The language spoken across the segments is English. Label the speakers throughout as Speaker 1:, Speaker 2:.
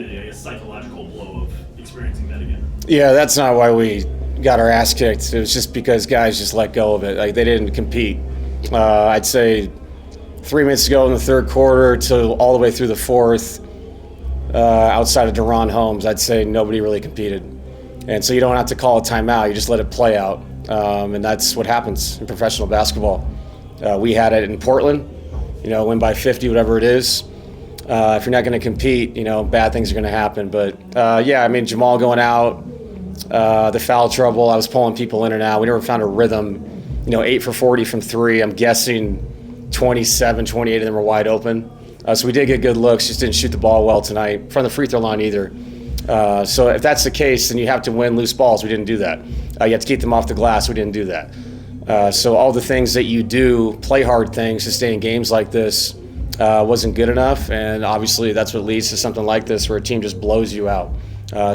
Speaker 1: a psychological blow of experiencing that again.
Speaker 2: Yeah, that's not why we got our ass kicked. It was just because guys just let go of it. Like, they didn't compete. I'd say 3 minutes ago in the third quarter to all the way through the fourth, outside of Deron Holmes, I'd say nobody really competed. And so you don't have to call a timeout. You just let it play out. And that's what happens in professional basketball. We had it in Portland, win by 50, whatever it is. If you're not going to compete, bad things are going to happen. But, Jamal going out, the foul trouble, I was pulling people in and out. We never found a rhythm. 8 for 40 from three. I'm guessing 27, 28 of them were wide open. So we did get good looks, just didn't shoot the ball well tonight from the free throw line either. So if that's the case, then you have to win loose balls. We didn't do that. You have to keep them off the glass. We didn't do that. So all the things that you do, play hard things to stay in games like this, wasn't good enough. And obviously that's what leads to something like this where a team just blows you out.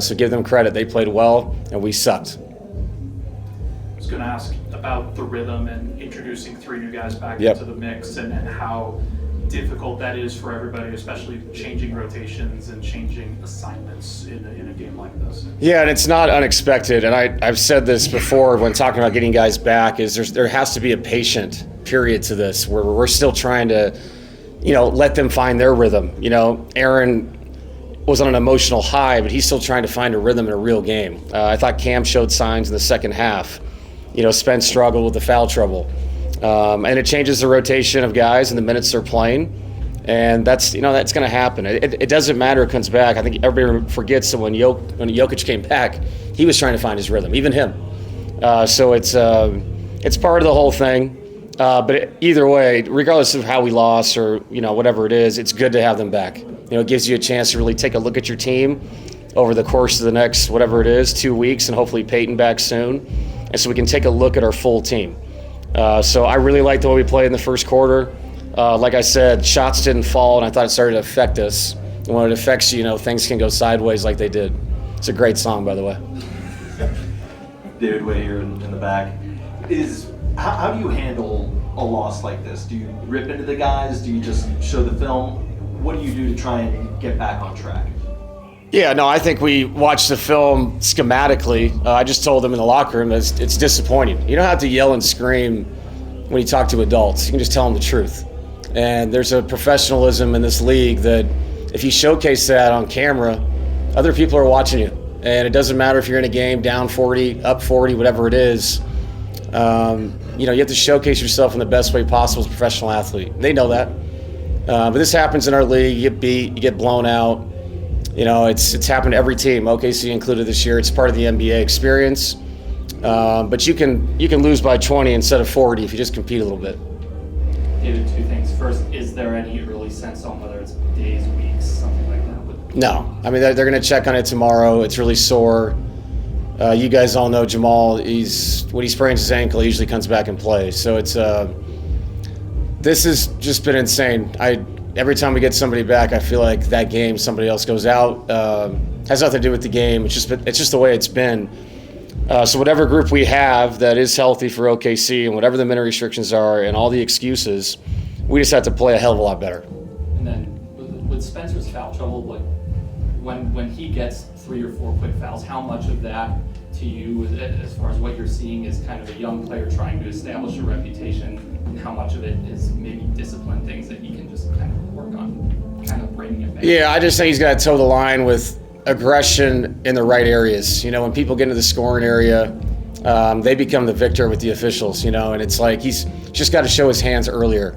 Speaker 2: So give them credit. They played well, and we sucked.
Speaker 1: I was going to ask about the rhythm and introducing three new guys back
Speaker 2: Yep.
Speaker 1: into the mix and how difficult that is for everybody, especially changing rotations and changing assignments in a game like this.
Speaker 2: Yeah, and it's not unexpected. And I've said this before when talking about getting guys back, is there has to be a patient period to this where we're still trying to, let them find their rhythm. Aaron was on an emotional high, but he's still trying to find a rhythm in a real game. I thought Cam showed signs in the second half. Spence struggled with the foul trouble. And it changes the rotation of guys and the minutes they're playing. And that's going to happen. It doesn't matter who comes back. I think everybody forgets that when Jokic came back, he was trying to find his rhythm, even him. So it's part of the whole thing. But either way, regardless of how we lost or, whatever it is, it's good to have them back. It gives you a chance to really take a look at your team over the course of the next, whatever it is, 2 weeks, and hopefully Peyton back soon. And so we can take a look at our full team. So I really liked the way we played in the first quarter. Like I said, shots didn't fall, and I thought it started to affect us. And when it affects you, things can go sideways like they did. It's a great song, by the way.
Speaker 3: David Way here in the back. How do you handle a loss like this? Do you rip into the guys? Do you just show the film? What do you do to try and get back on track?
Speaker 2: Yeah, no, I think we watched the film schematically. I just told them in the locker room that it's disappointing. You don't have to yell and scream when you talk to adults. You can just tell them the truth. And there's a professionalism in this league that if you showcase that on camera, other people are watching you. And it doesn't matter if you're in a game down 40, up 40, whatever it is. You have to showcase yourself in the best way possible as a professional athlete. They know that. But this happens in our league. You get beat, you get blown out. It's happened to every team, OKC included this year. It's part of the NBA experience. But you can lose by 20 instead of 40 if you just compete a little bit.
Speaker 1: David, two things. First, is there any early sense on whether it's days, weeks, something like that?
Speaker 2: No. I mean, they're going to check on it tomorrow. It's really sore. You guys all know Jamal. When he sprains his ankle, he usually comes back and plays. So this has just been insane. Every time we get somebody back, I feel like that game, somebody else goes out. Has nothing to do with the game. It's just the way it's been. So whatever group we have that is healthy for OKC and whatever the minute restrictions are and all the excuses, we just have to play a hell of a lot better.
Speaker 1: And then with Spencer's foul trouble, when he gets 3 or 4 quick fouls, how much of that to you, as far as what you're seeing, is kind of a young player trying to establish a reputation, and how much of it is maybe discipline things that he can just kind of work on, kind of bringing it back? Yeah,
Speaker 2: I just think he's got to toe the line with aggression in the right areas. When people get into the scoring area, they become the victor with the officials, and it's like he's just got to show his hands earlier.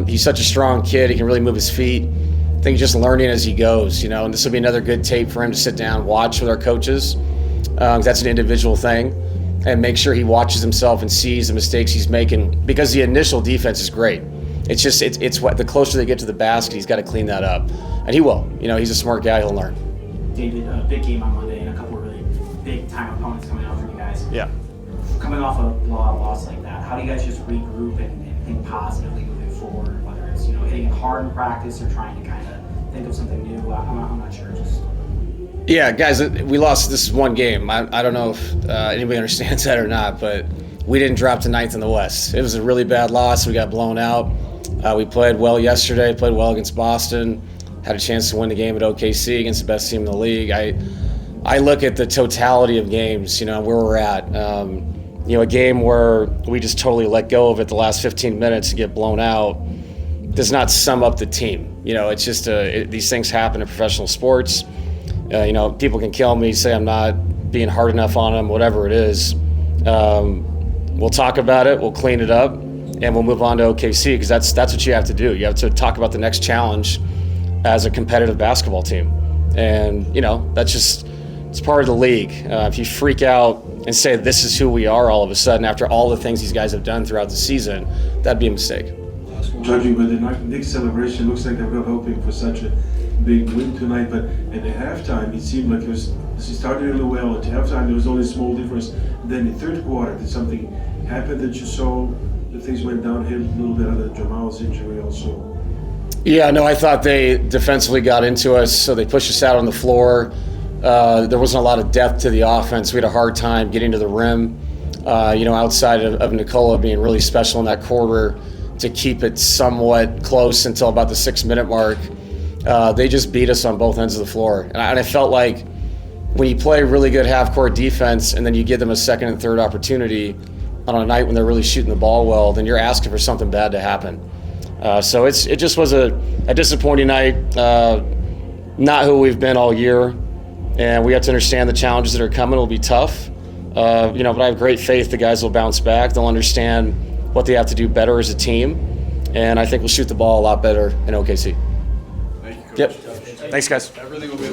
Speaker 2: He's such a strong kid. He can really move his feet. I think he's just learning as he goes, and this will be another good tape for him to sit down, watch with our coaches. That's an individual thing, and make sure he watches himself and sees the mistakes he's making, because the initial defense is great. It's what the closer they get to the basket, he's got to clean that up, and he will. He's a smart guy. He'll learn.
Speaker 4: David, a big game on Monday and a couple of really big time opponents coming out for you guys.
Speaker 2: Yeah.
Speaker 4: Coming off a blowout loss like that, how do you guys just regroup and think positively moving forward? Whether it's hitting it hard in practice or trying to kind of think of something new. I'm not sure.
Speaker 2: Yeah, guys, we lost this one game. I don't know if anybody understands that or not, but we didn't drop to 9th in the West. It was a really bad loss. We got blown out. We played well yesterday, played well against Boston, had a chance to win the game at OKC against the best team in the league. I look at the totality of games, where we're at. A game where we just totally let go of it the last 15 minutes and get blown out does not sum up the team. It's just these things happen in professional sports. People can kill me, say I'm not being hard enough on them, whatever it is. We'll talk about it, we'll clean it up, and we'll move on to OKC, because that's what you have to do. You have to talk about the next challenge as a competitive basketball team. And, that's just, it's part of the league. If you freak out and say this is who we are all of a sudden after all the things these guys have done throughout the season, that'd be a mistake.
Speaker 5: Judging by the Knicks celebration, looks like they were hoping for such a big win tonight, but at the halftime it seemed like he started really well. At halftime there was only a small difference. Then in the third quarter, did something happen that you saw that things went downhill a little bit under Jamal's injury also?
Speaker 2: Yeah, no, I thought they defensively got into us, so they pushed us out on the floor. There wasn't a lot of depth to the offense. We had a hard time getting to the rim, outside of Nikola being really special in that quarter to keep it somewhat close until about the 6-minute mark. They just beat us on both ends of the floor. And I felt like when you play really good half-court defense and then you give them a second and third opportunity on a night when they're really shooting the ball well, then you're asking for something bad to happen. So it just was a disappointing night, not who we've been all year. And we have to understand the challenges that are coming will be tough. But I have great faith the guys will bounce back. They'll understand what they have to do better as a team. And I think we'll shoot the ball a lot better in OKC.
Speaker 6: Thank you, Coach.
Speaker 2: Yep. Thanks, guys.
Speaker 6: Everything will be